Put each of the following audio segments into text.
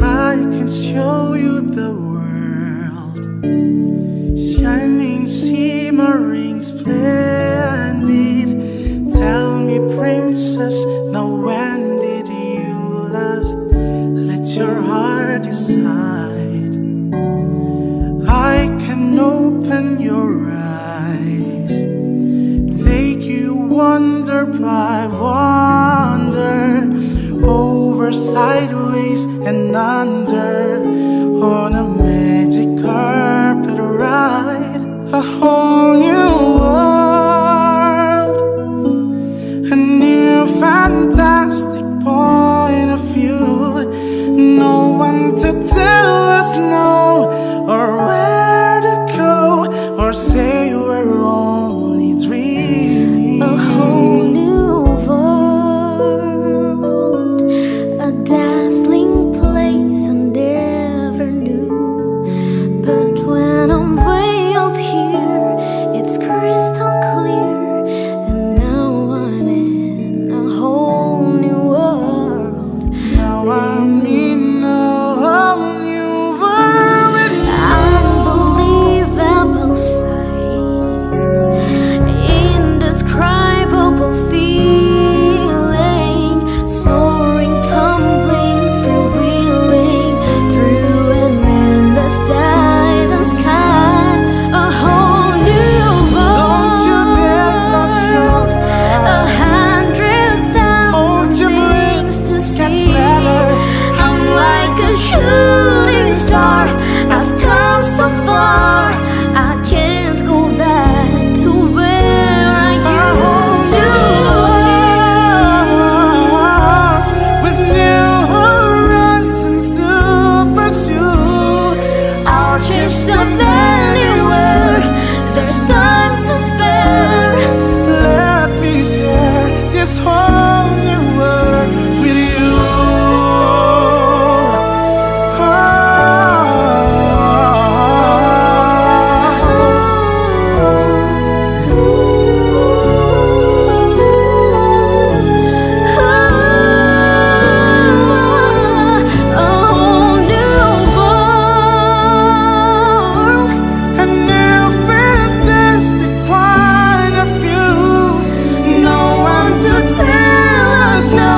I can show you the world, shining, shimmering, splendid. Tell me, princess, now when did you last let your heart decide? I can open your eyes, take you wonder by wonder, over, sideways, and under, on a magic carpet ride. A whole new world, a new fantastic point of view. No one to tell us no, or where to go, or say we're only dreaming. A whole new world, a dazzling place I never knew. But when I'm way up here, it's crystal clear that now I'm in a whole new world. Now I'm in a whole new world with you. Unbelievable sights, indescribable feeling, soaring, tumbling, freewheeling through an endless diving sky. A whole new world. Don't you dare close your Hold 100,000 your things to breath, gets see. better. I'm like a shooting star. I've come so far. I can't go back to where I used to. With new horizons to pursue, I'll chase them anywhere. There's time to spare. let me share this whole new world with you. A whole new world. A new fantastic point of view. No one to tell us no,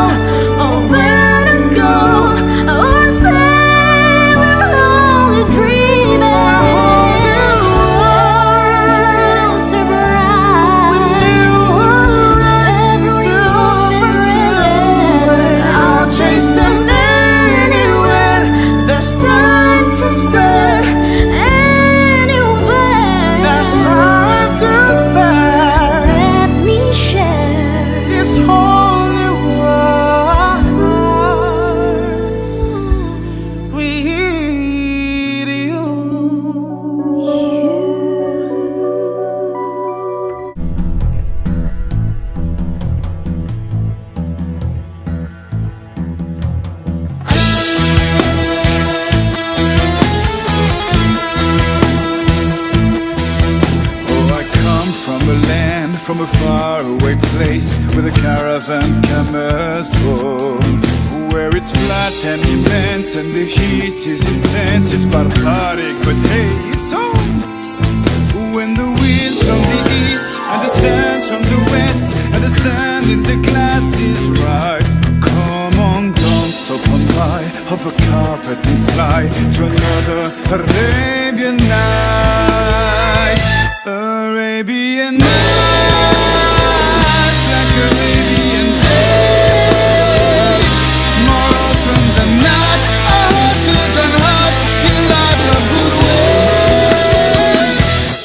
or where to go, or say we're only dreaming. Dreams are bright. Every moment, I'll chase them anywhere. There's time to spare. Anywhere. There's time to spare Let me share this whole new world with you. Oh, I come from a land, from a faraway place, where the caravan cometh home, where it's flat and immense and the heat is intense. It's barbaric, but hey, it's home. When the winds from the east and the sands from the west and the sand in the glass is right, come on, don't stop on by, hop a carpet and fly to another Arabian night. Arabian nights, like Arabian days. More often than not, hotter than hot, in lots of good ways.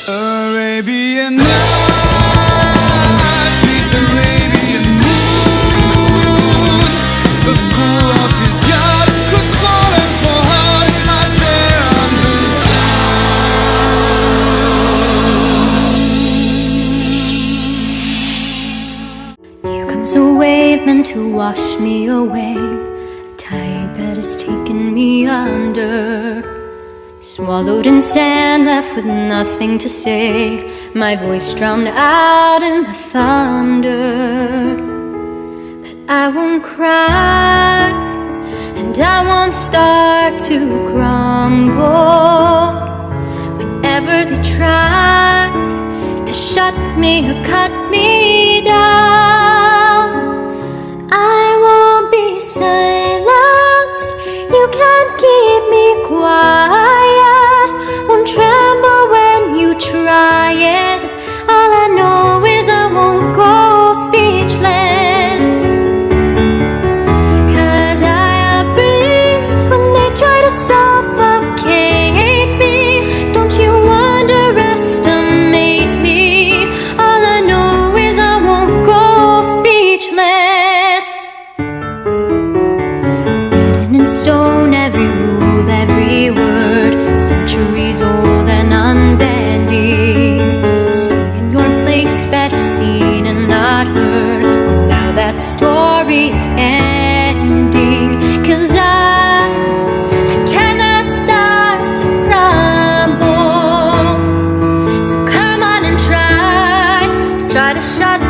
Arabian nights, with Arabian moon. The fool of his yacht could fall and fall hard out there on the a wave meant to wash me away, a tide that has taken me under. Swallowed in sand, left with nothing to say. My voice drowned out in the thunder. But I won't cry, and I won't start to crumble. Whenever they try to shut me or cut me down, I won't be silenced. You can't keep me quiet. Won't tremble when you try it. All I know is I won't go speechless. 'Cause I breathe when they try to suffocate me. Don't you underestimate me. All I know is I won't go speechless. Written in stone, every rule, every word, centuries old and unbending. Stay in your place, better seen and not heard. Well, now that story's ending. 'Cause I cannot start to crumble. So come on and try to shut